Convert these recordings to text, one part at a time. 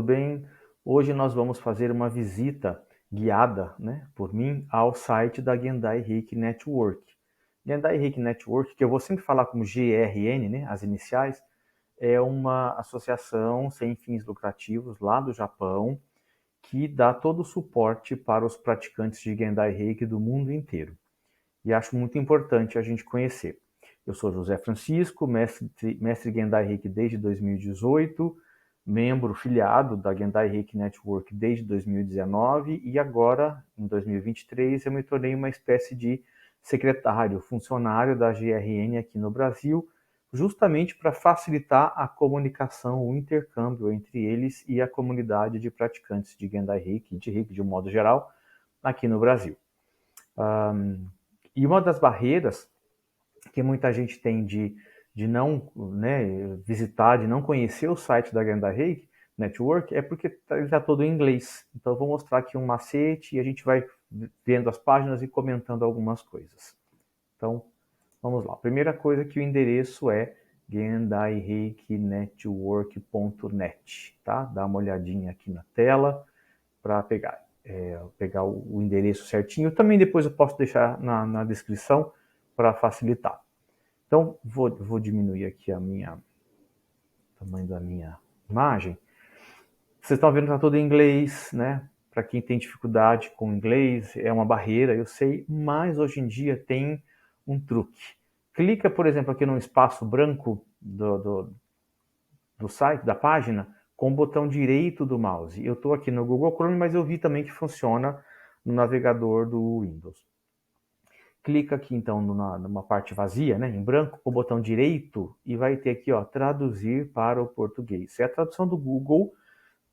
Bem, hoje nós vamos fazer uma visita guiada, né, por mim, ao site da Gendai Reiki Network. Gendai Reiki Network, que eu vou sempre falar como GRN, né, as iniciais, é uma associação sem fins lucrativos lá do Japão que dá todo o suporte para os praticantes de Gendai Reiki do mundo inteiro. E acho muito importante a gente conhecer. Eu sou José Francisco, mestre Gendai Reiki desde 2018, membro filiado da Gendai Reiki Network desde 2019 e agora, em 2023, eu me tornei uma espécie de secretário, funcionário da GRN aqui no Brasil, justamente para facilitar a comunicação, o intercâmbio entre eles e a comunidade de praticantes de Gendai Reiki, de Reiki de um modo geral, aqui no Brasil. E uma das barreiras que muita gente tem de não, né, visitar, de não conhecer o site da Gendai Reiki Network é porque ele está todo em inglês. Então eu vou mostrar aqui um macete e a gente vai vendo as páginas e comentando algumas coisas. Então, vamos lá. A primeira coisa que o endereço é gendaireikinetwork.net, tá? Dá uma olhadinha aqui na tela para pegar o endereço certinho. Também depois eu posso deixar na descrição para facilitar. Então, vou diminuir aqui o tamanho da minha imagem. Vocês estão vendo que está tudo em inglês, né? Para quem tem dificuldade com inglês, é uma barreira, eu sei, mas hoje em dia tem um truque. Clica, por exemplo, aqui no espaço branco do site, da página, com o botão direito do mouse. Eu estou aqui no Google Chrome, mas eu vi também que funciona no navegador do Windows. Clica aqui então numa parte vazia, né, em branco, com o botão direito e vai ter aqui, ó, traduzir para o português. É a tradução do Google,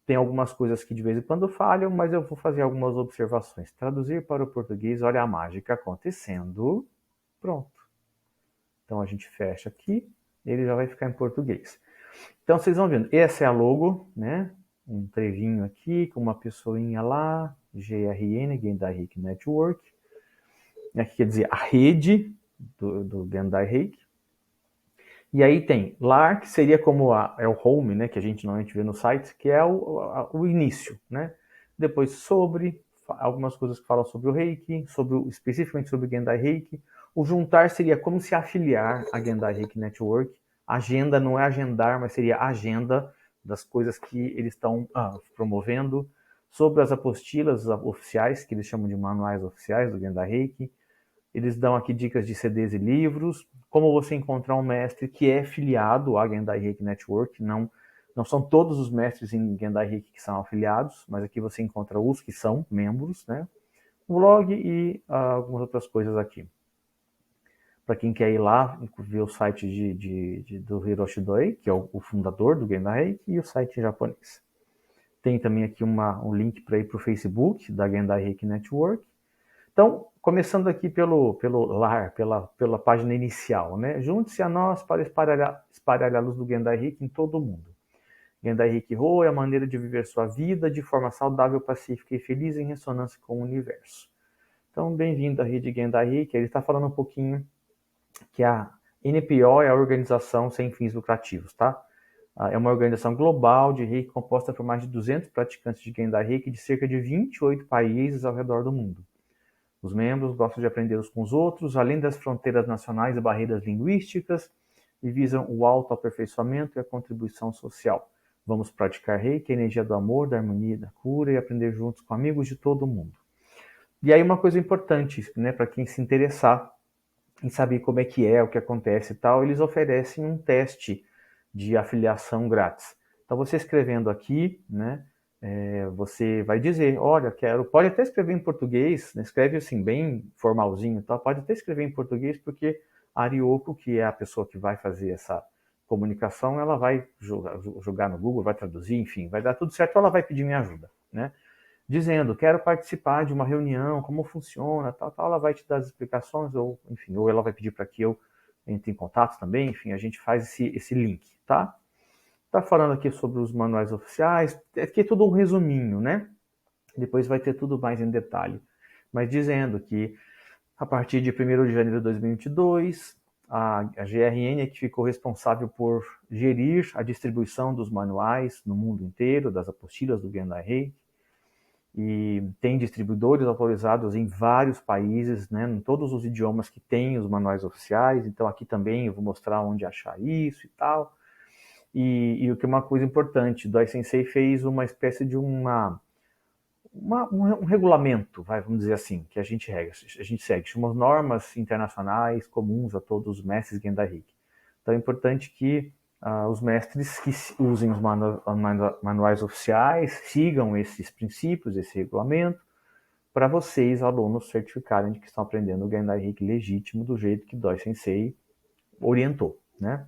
tem algumas coisas que de vez em quando falham, mas eu vou fazer algumas observações. Traduzir para o português, olha a mágica acontecendo. Pronto. Então a gente fecha aqui, ele já vai ficar em português. Então vocês vão vendo, essa é a logo, né? Um trevinho aqui com uma pessoinha lá, GRN, Gendai Reiki Network. Aqui quer dizer a rede do Gendai Reiki. E aí tem LAR, que seria como é o home, né, que a gente normalmente vê no site, que é o início, né? Depois sobre, algumas coisas que falam sobre o Reiki, especificamente sobre o Gendai Reiki. O juntar seria como se afiliar a Gendai Reiki Network. Agenda não é agendar, mas seria a agenda das coisas que eles estão promovendo. Sobre as apostilas oficiais, que eles chamam de manuais oficiais do Gendai Reiki. Eles dão aqui dicas de CDs e livros, como você encontrar um mestre que é filiado à Gendai Reiki Network. Não são todos os mestres em Gendai Reiki que são afiliados, mas aqui você encontra os que são membros, né? O blog e algumas outras coisas aqui. Para quem quer ir lá ver o site do Hiroshi Doi, que é o fundador do Gendai Reiki, e o site em japonês. Tem também aqui um link para ir para o Facebook da Gendai Reiki Network. Então, começando aqui pelo lar, pela página inicial, né? Junte-se a nós para espalhar a luz do Gendai Reiki em todo o mundo. Gendai Reiki Ho é a maneira de viver sua vida de forma saudável, pacífica e feliz em ressonância com o universo. Então, bem-vindo à rede Gendai Reiki. Ele está falando um pouquinho que a NPO é a organização sem fins lucrativos, tá? É uma organização global de Reiki composta por mais de 200 praticantes de Gendai Reiki de cerca de 28 países ao redor do mundo. Os membros gostam de aprender uns com os outros, além das fronteiras nacionais e barreiras linguísticas, e visam o autoaperfeiçoamento e a contribuição social. Vamos praticar Reiki, a energia do amor, da harmonia, da cura e aprender juntos com amigos de todo o mundo. E aí uma coisa importante, né, para quem se interessar em saber como é que é, o que acontece e tal, eles oferecem um teste de afiliação grátis. Então você escrevendo aqui, né, você vai dizer, olha, pode até escrever em português, né, escreve assim bem formalzinho, tá? Pode até escrever em português porque a Arioko, que é a pessoa que vai fazer essa comunicação, ela vai jogar no Google, vai traduzir, enfim, vai dar tudo certo, ela vai pedir minha ajuda, né? Dizendo, quero participar de uma reunião, como funciona, tal, ela vai te dar as explicações, ou enfim, ou ela vai pedir para que eu entre em contato também, enfim, a gente faz esse link, tá? Tá falando aqui sobre os manuais oficiais, aqui é tudo um resuminho, né? Depois vai ter tudo mais em detalhe. Mas dizendo que a partir de 1º de janeiro de 2022, A GRN é que ficou responsável por gerir a distribuição dos manuais no mundo inteiro, das apostilas do Gendai Reiki, e tem distribuidores autorizados em vários países, né, em todos os idiomas que tem os manuais oficiais. Então aqui também eu vou mostrar onde achar isso e tal. E o que é uma coisa importante, o Doi Sensei fez uma espécie de um regulamento, vamos dizer assim, que a gente segue, chama normas internacionais comuns a todos os mestres Gendai Reiki. Então é importante que os mestres que usem os manuais oficiais sigam esses princípios, esse regulamento, para vocês, alunos, certificarem de que estão aprendendo o Gendai Reiki legítimo do jeito que Doi Sensei orientou, né?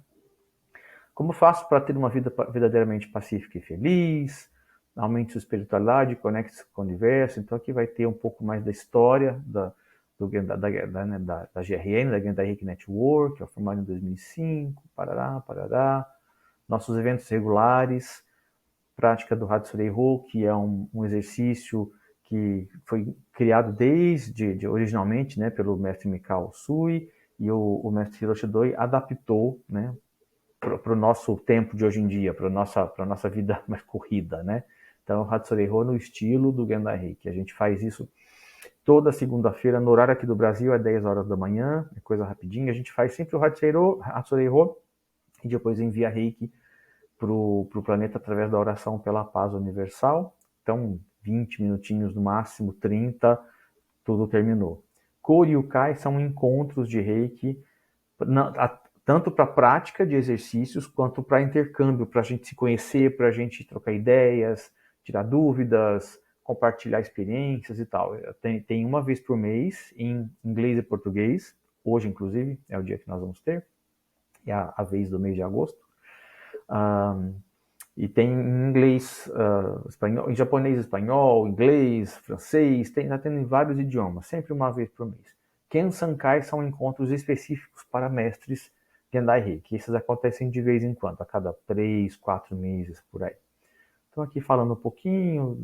Como faço para ter uma vida verdadeiramente pacífica e feliz? Aumente sua espiritualidade, conecte-se com o universo. Então aqui vai ter um pouco mais da história da GRN, da Gendai Reiki Network, que é formada em 2005, parará. Nossos eventos regulares, prática do Hatsurei-Ho, que é um exercício que foi criado originalmente, né, pelo mestre Mikao Usui, e o mestre Hiroshi Doi adaptou, né, para o nosso tempo de hoje em dia, para a nossa vida mais corrida, né? Então, o Hatsurei-Ho no estilo do Gendai Reiki. A gente faz isso toda segunda-feira, no horário aqui do Brasil, às 10 horas da manhã, é coisa rapidinha. A gente faz sempre o Hatsurei-Ho e depois envia Reiki para o planeta através da oração pela paz universal. Então, 20 minutinhos no máximo, 30, tudo terminou. Koryukai são encontros de Reiki, tanto para prática de exercícios, quanto para intercâmbio, para a gente se conhecer, para a gente trocar ideias, tirar dúvidas, compartilhar experiências e tal. Tem uma vez por mês, em inglês e português, hoje inclusive, é o dia que nós vamos ter, é a vez do mês de agosto. E tem em inglês, espanhol, em japonês, espanhol, inglês, francês, está tendo em vários idiomas, sempre uma vez por mês. Kensankai são encontros específicos para mestres Gendai Reiki. Esses acontecem de vez em quando, a cada 3, 4 meses, por aí. Então aqui falando um pouquinho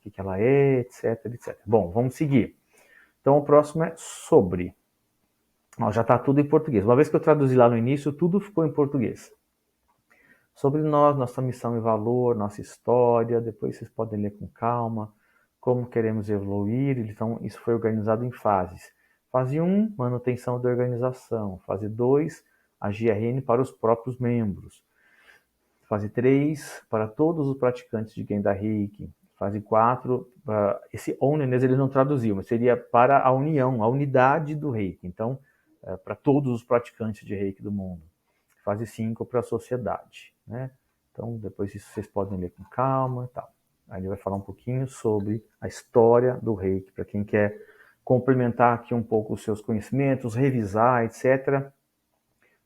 o que ela é, etc, etc. Bom, vamos seguir. Então o próximo é sobre. Já está tudo em português. Uma vez que eu traduzi lá no início, tudo ficou em português. Sobre nós, nossa missão e valor, nossa história, depois vocês podem ler com calma, como queremos evoluir. Então, isso foi organizado em fases. Fase 1, manutenção da organização. Fase 2, a GRN para os próprios membros. Fase 3, para todos os praticantes de Gendai Reiki. Fase 4, esse oneness ele não traduziu, mas seria para a união, a unidade do Reiki. Então, para todos os praticantes de Reiki do mundo. Fase 5 para a sociedade, né? Então, depois isso vocês podem ler com calma e tal. Aí ele vai falar um pouquinho sobre a história do Reiki, para quem quer complementar aqui um pouco os seus conhecimentos, revisar, etc.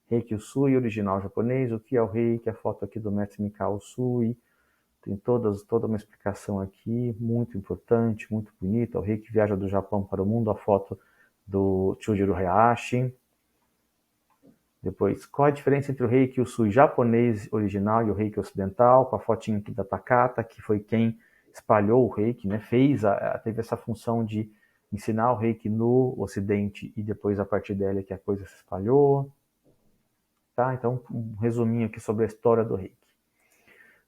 Reiki Usui, original japonês, o que é o Reiki, a foto aqui do mestre Mikao Usui, tem toda uma explicação aqui, muito importante, muito bonita. O Reiki viaja do Japão para o mundo, a foto do Chujiro Hayashi. Depois, qual a diferença entre o Reiki Usui japonês original e o Reiki ocidental? Com a fotinha aqui da Takata, que foi quem espalhou o Reiki, né? Teve essa função de ensinar o Reiki no Ocidente e depois, a partir dela, que a coisa se espalhou. Tá? Então, um resuminho aqui sobre a história do Reiki.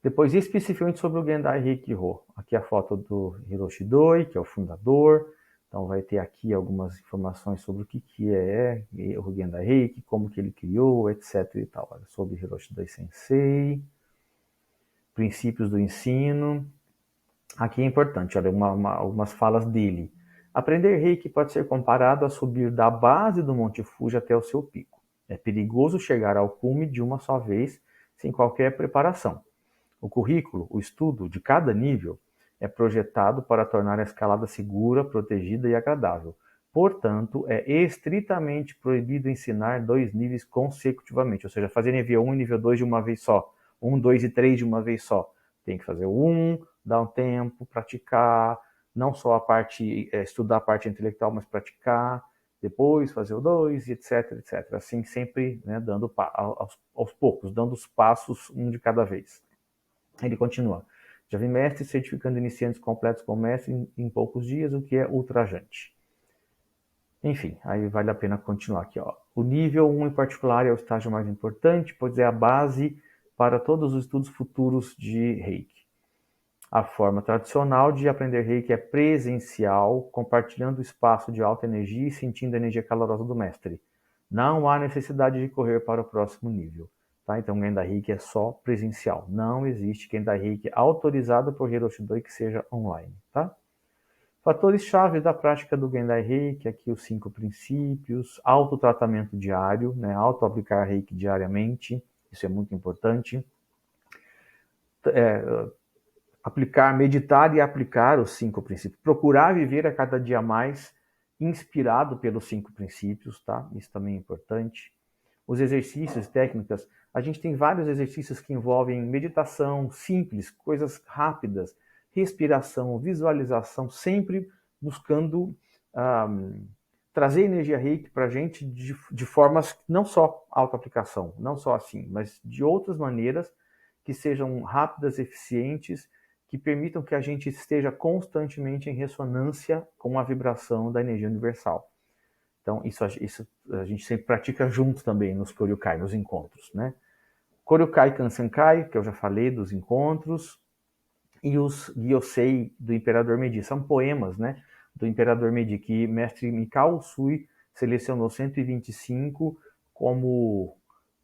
Depois, especificamente sobre o Gendai Reiki-Ho. Aqui a foto do Hiroshi Doi, que é o fundador. Então vai ter aqui algumas informações sobre o que é o Gendai Reiki, como que ele criou, etc. e tal. Olha, sobre Hiroshi Doi Sensei, princípios do ensino. Aqui é importante, olha, algumas falas dele. Aprender Reiki pode ser comparado a subir da base do Monte Fuji até o seu pico. É perigoso chegar ao cume de uma só vez, sem qualquer preparação. O currículo, o estudo de cada nível, é projetado para tornar a escalada segura, protegida e agradável. Portanto, é estritamente proibido ensinar 2 níveis consecutivamente, ou seja, fazer nível 1 e nível 2 de uma vez só. 1, 2 e 3 de uma vez só. Tem que fazer o 1, dar um tempo, praticar, não só estudar a parte intelectual, mas praticar, depois fazer o 2, etc, etc. Assim, sempre, né, dando aos poucos, dando os passos um de cada vez. Ele continua. Já vi mestres certificando iniciantes completos como mestre em poucos dias, o que é ultrajante. Enfim, aí vale a pena continuar aqui, ó. O nível 1 em particular é o estágio mais importante, pois é a base para todos os estudos futuros de Reiki. A forma tradicional de aprender Reiki é presencial, compartilhando o espaço de alta energia e sentindo a energia calorosa do mestre. Não há necessidade de correr para o próximo nível. Tá? Então, o Gendai Reiki é só presencial. Não existe Gendai Reiki autorizado por Hiroshi Doi que seja online. Tá? Fatores-chave da prática do Gendai Reiki, aqui os 5 princípios, autotratamento diário, né? Auto-aplicar Reiki diariamente, isso é muito importante. Meditar e aplicar os 5 princípios. Procurar viver a cada dia mais inspirado pelos 5 princípios, tá? Isso também é importante. Os exercícios, técnicas, a gente tem vários exercícios que envolvem meditação simples, coisas rápidas, respiração, visualização, sempre buscando trazer energia Reiki para a gente de formas não só auto-aplicação, não só assim, mas de outras maneiras que sejam rápidas, eficientes, que permitam que a gente esteja constantemente em ressonância com a vibração da energia universal. Então, isso a gente sempre pratica junto também nos Koryokai, nos encontros, né? Koryokai Kansenkai, que eu já falei dos encontros, e os Gyosei do Imperador Meiji. São poemas, né, do Imperador Meiji, que mestre Mikao Usui selecionou 125 como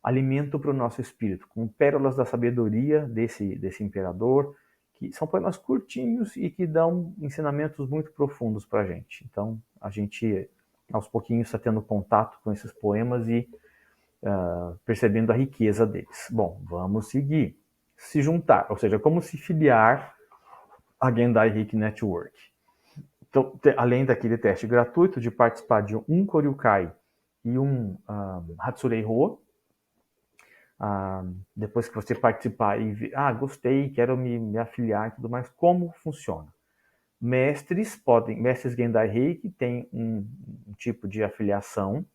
alimento para o nosso espírito, com pérolas da sabedoria desse imperador, que são poemas curtinhos e que dão ensinamentos muito profundos para a gente. Então, a gente, aos pouquinhos, está tendo contato com esses poemas e percebendo a riqueza deles. Bom, vamos seguir. Se juntar, ou seja, como se filiar à Gendai Reiki Network. Então, além daquele teste gratuito de participar de um Koryokai e um Hatsurei Ho, depois que você participar e ver, gostei, quero me afiliar e tudo mais, como funciona? Mestres Gendai Reiki têm um tipo de afiliação,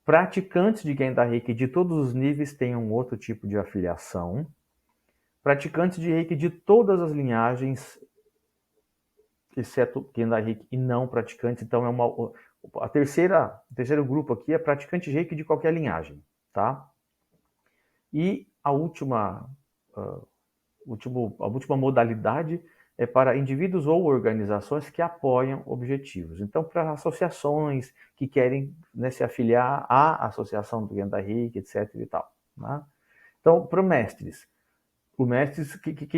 praticantes de Gendai Reiki de todos os níveis têm um outro tipo de afiliação, praticantes de Reiki de todas as linhagens, exceto Gendai Reiki e não praticantes, então o terceiro grupo aqui é praticante de Reiki de qualquer linhagem, tá? E a última modalidade é para indivíduos ou organizações que apoiam objetivos. Então, para associações que querem, né, se afiliar à associação do Gendai Reiki, etc. e tal. Né? Então, para mestres, o mestre,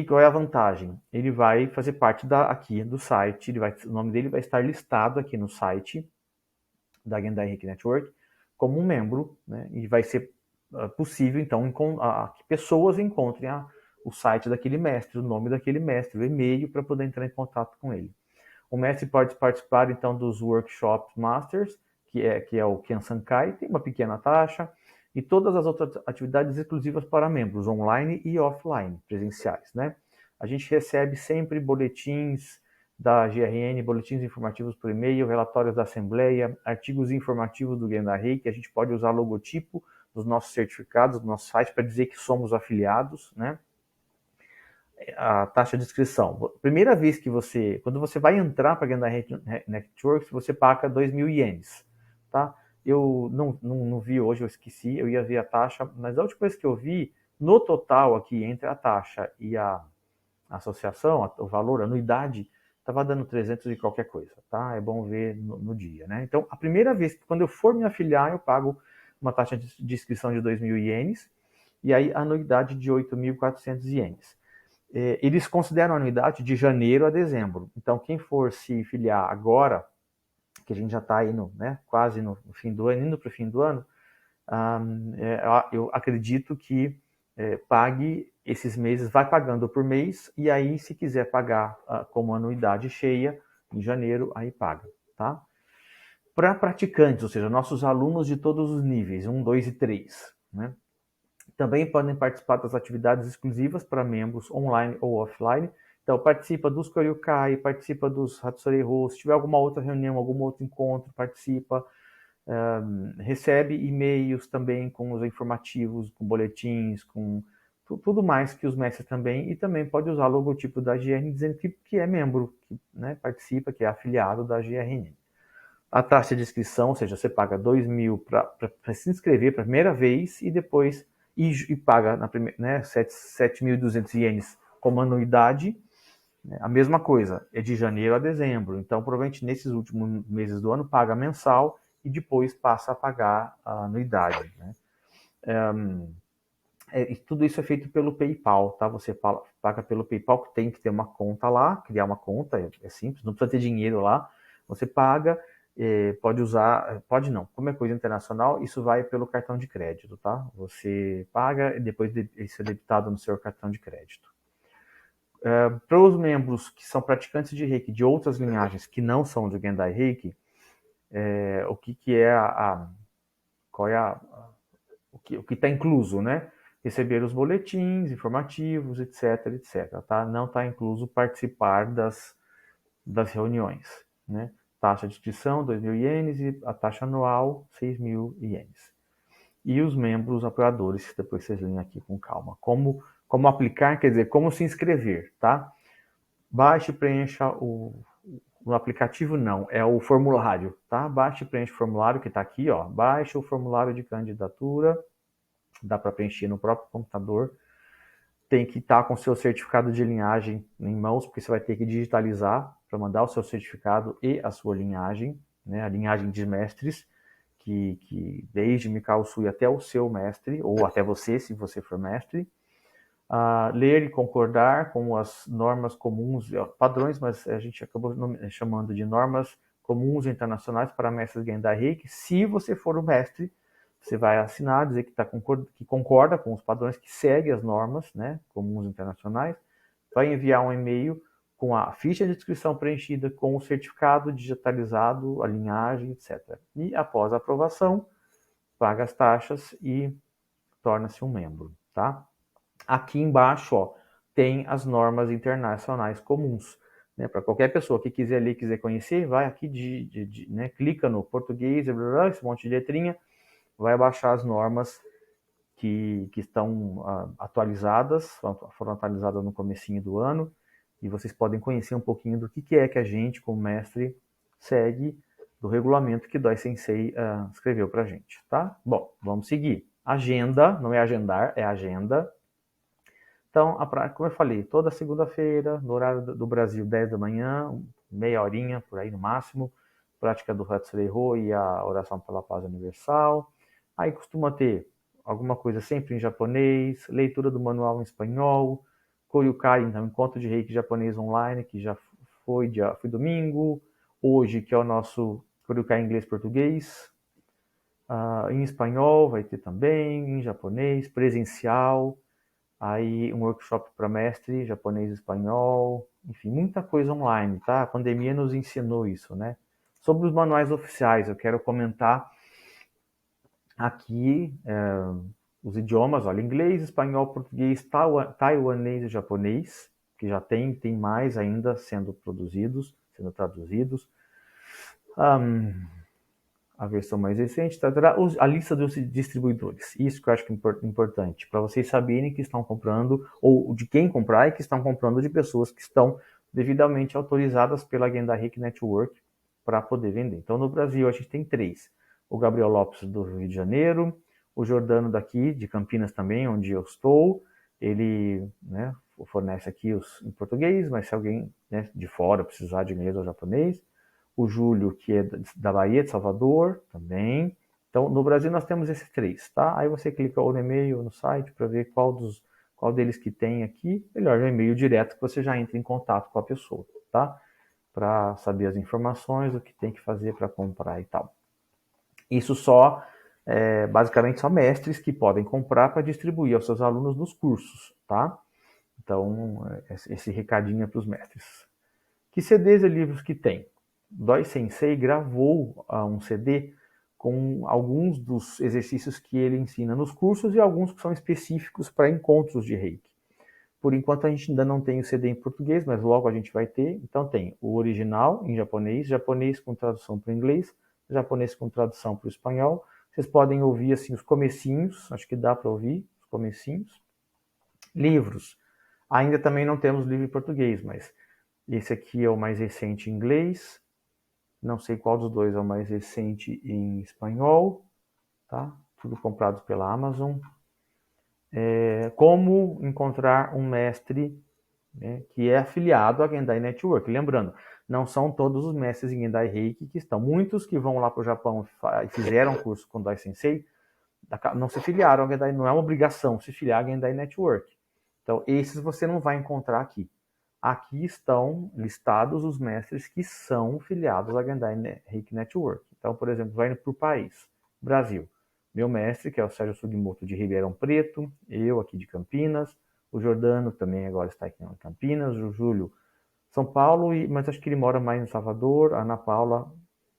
qual é a vantagem? Ele vai fazer parte aqui do site, o nome dele vai estar listado aqui no site da Gendai Reiki Network como um membro, né, e vai ser possível, então, que pessoas encontrem o site daquele mestre, o nome daquele mestre, o e-mail para poder entrar em contato com ele. O mestre pode participar, então, dos Workshops Masters, que é o Kensankai, tem uma pequena taxa, e todas as outras atividades exclusivas para membros, online e offline, presenciais, né? A gente recebe sempre boletins da GRN, boletins informativos por e-mail, relatórios da Assembleia, artigos informativos do Gendai Reiki, a gente pode usar logotipo dos nossos certificados, do nosso site, para dizer que somos afiliados, né? A taxa de inscrição. Primeira vez que quando você vai entrar para a Gendai Reiki Networks, você paga 2.000 ienes, tá? Eu não vi hoje, eu esqueci, eu ia ver a taxa, mas a última vez que eu vi, no total aqui, entre a taxa e a associação, o valor, a anuidade, estava dando 300 e qualquer coisa, tá? É bom ver no dia, né? Então, a primeira vez, quando eu for me afiliar, eu pago uma taxa de inscrição de 2.000 ienes, e aí a anuidade de 8.400 ienes. Eles consideram a anuidade de janeiro a dezembro. Então, quem for se filiar agora, que a gente já está aí quase no fim do ano, indo para o fim do ano, eu acredito que pague esses meses, vai pagando por mês, e aí, se quiser pagar como anuidade cheia, em janeiro, aí paga, tá? Para praticantes, ou seja, nossos alunos de todos os níveis, 1, 2 e 3, né? Também podem participar das atividades exclusivas para membros online ou offline. Então, participa dos Koryokai, participa dos Hatsurei Ho, se tiver alguma outra reunião, algum outro encontro, participa. Recebe e-mails também com os informativos, com boletins, com tudo mais que os mestres também, e também pode usar o logotipo da GRN dizendo que é membro, que, né, participa, que é afiliado da GRN. A taxa de inscrição, ou seja, você paga 2.000 para se inscrever para a primeira vez e depois e paga na primeira, né, 7.200 ienes como anuidade. A mesma coisa, é de janeiro a dezembro. Então, provavelmente nesses últimos meses do ano paga mensal e depois passa a pagar a anuidade. Né? Tudo isso é feito pelo PayPal, tá? Você paga pelo PayPal, que tem que ter uma conta lá, criar uma conta, é simples, não precisa ter dinheiro lá. Você paga, pode usar, pode não, como é coisa internacional, isso vai pelo cartão de crédito, tá? Você paga e depois isso é debitado no seu cartão de crédito. Para os membros que são praticantes de Reiki de outras linhagens que não são de Gendai Reiki, o que é qual é o que está incluso, né? Receber os boletins informativos, etc, etc. Tá? Não está incluso participar das reuniões, né? Taxa de inscrição, 2.000 ienes e a taxa anual, 6.000 ienes. E os membros apoiadores, que depois vocês leem aqui com calma. Como aplicar, quer dizer, como se inscrever, tá? Baixe e preencha o aplicativo não, é o formulário, tá? Baixe e preencha o formulário que está aqui, ó. Baixe o formulário de candidatura, dá para preencher no próprio computador. Tem que estar com o seu certificado de linhagem em mãos, porque você vai ter que digitalizar para mandar o seu certificado e a sua linhagem, né? A linhagem de mestres, que desde Mikao Sui até o seu mestre, ou até você, se você for mestre. Ler e concordar com as normas comuns, padrões, mas a gente acabou chamando de normas comuns internacionais para mestres Gendai Reiki. Se você for o mestre, você vai assinar, dizer que concorda com os padrões, que segue as normas, né, comuns internacionais, vai enviar um e-mail com a ficha de inscrição preenchida, com o certificado digitalizado, a linhagem, etc. E após a aprovação, paga as taxas e torna-se um membro, tá? Aqui embaixo, ó, tem as normas internacionais comuns. Né? Para qualquer pessoa que quiser ler, quiser conhecer, vai aqui, né? Clica no português, esse monte de letrinha, vai baixar as normas que estão atualizadas, foram atualizadas no comecinho do ano, e vocês podem conhecer um pouquinho do que é que a gente, como mestre, segue do regulamento que Doi Sensei escreveu para a gente, tá? Bom, vamos seguir. Agenda, não é agendar, é agenda. Então, como eu falei, toda segunda-feira, no horário do Brasil, 10 da manhã, meia horinha, por aí no máximo, prática do Hatsurei-ho e a oração pela paz universal. Aí costuma ter alguma coisa sempre em japonês, leitura do manual em espanhol, Koryukai, então, encontro de reiki japonês online, que já foi domingo, hoje, que é o nosso Koryukai inglês-português, em espanhol vai ter também, em japonês, presencial, aí um workshop para mestre, japonês e espanhol, enfim, muita coisa online, tá? A pandemia nos ensinou isso, né? Sobre os manuais oficiais, eu quero comentar aqui os idiomas, olha, inglês, espanhol, português, taiwanês e japonês, que já tem mais ainda sendo produzidos, sendo traduzidos. A versão mais recente, a lista dos distribuidores. Isso que eu acho que é importante, para vocês saberem que estão comprando, ou de quem comprar, e que estão comprando de pessoas que estão devidamente autorizadas pela Gendai Reiki Network para poder vender. Então, no Brasil, a gente tem 3. O Gabriel Lopes, do Rio de Janeiro, o Jordano daqui, de Campinas também, onde eu estou, ele, né, fornece aqui em português, mas se alguém, né, de fora precisar de inglês ou japonês, o Júlio, que é da Bahia, de Salvador, também. Então, no Brasil nós temos esses 3, tá? Aí você clica ou no e-mail ou no site para ver qual deles que tem aqui. Melhor, no e-mail direto que você já entra em contato com a pessoa, tá? Para saber as informações, o que tem que fazer para comprar e tal. Isso basicamente só mestres que podem comprar para distribuir aos seus alunos nos cursos, tá? Então, esse recadinho é para os mestres. Que CDs e livros que tem? Doi Sensei gravou um CD com alguns dos exercícios que ele ensina nos cursos e alguns que são específicos para encontros de Reiki. Por enquanto a gente ainda não tem o CD em português, mas logo a gente vai ter. Então tem o original em japonês, japonês com tradução para o inglês, japonês com tradução para o espanhol. Vocês podem ouvir assim os comecinhos, acho que dá para ouvir os comecinhos. Livros. Ainda também não temos livro em português, mas esse aqui é o mais recente em inglês. não sei qual dos dois é o mais recente em espanhol, tá? Tudo comprado pela Amazon. Como encontrar um mestre, né, que é afiliado à Gendai Network. Lembrando, não são todos os mestres em Gendai Reiki que estão. Muitos que vão lá para o Japão e fizeram curso com Dai Sensei, não se filiaram à Gendai, não é uma obrigação se filiar à Gendai Network. Então, esses você não vai encontrar aqui. Aqui estão listados os mestres que são filiados à Gendai Reiki Network. Então, por exemplo, vai para o país, Brasil. Meu mestre, que é o Sérgio Sugimoto de Ribeirão Preto, eu aqui de Campinas, o Jordano também agora está aqui em Campinas, o Júlio, São Paulo, mas acho que ele mora mais em Salvador, a Ana Paula,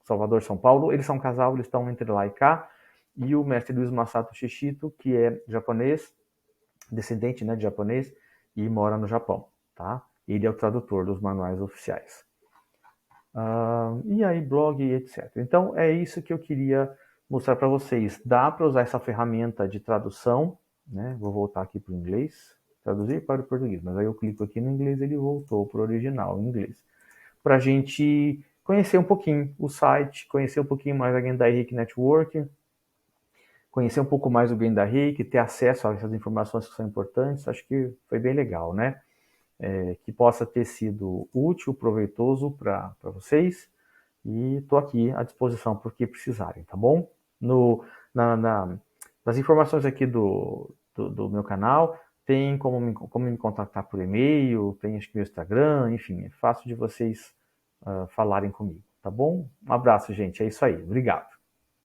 Salvador, São Paulo. Eles são um casal, eles estão entre lá e cá. E o mestre Luiz Masato Shishito, que é japonês, descendente, né, de japonês, e mora no Japão, tá? Ele é o tradutor dos manuais oficiais. E aí, blog, etc. Então, é isso que eu queria mostrar para vocês. Dá para usar essa ferramenta de tradução, né? Vou voltar aqui para o inglês, traduzir para o português, mas aí eu clico aqui no inglês, ele voltou para o original em inglês. Para a gente conhecer um pouquinho o site, conhecer um pouquinho mais a Gendai Reiki Network, conhecer um pouco mais o Gendai Reiki, ter acesso a essas informações que são importantes. Acho que foi bem legal, né? Que possa ter sido útil, proveitoso para vocês. E estou aqui à disposição por que precisarem, tá bom? Nas informações aqui do meu canal, tem como me contactar por e-mail, tem acho que meu Instagram, enfim, é fácil de vocês falarem comigo, tá bom? Um abraço, gente, é isso aí, obrigado.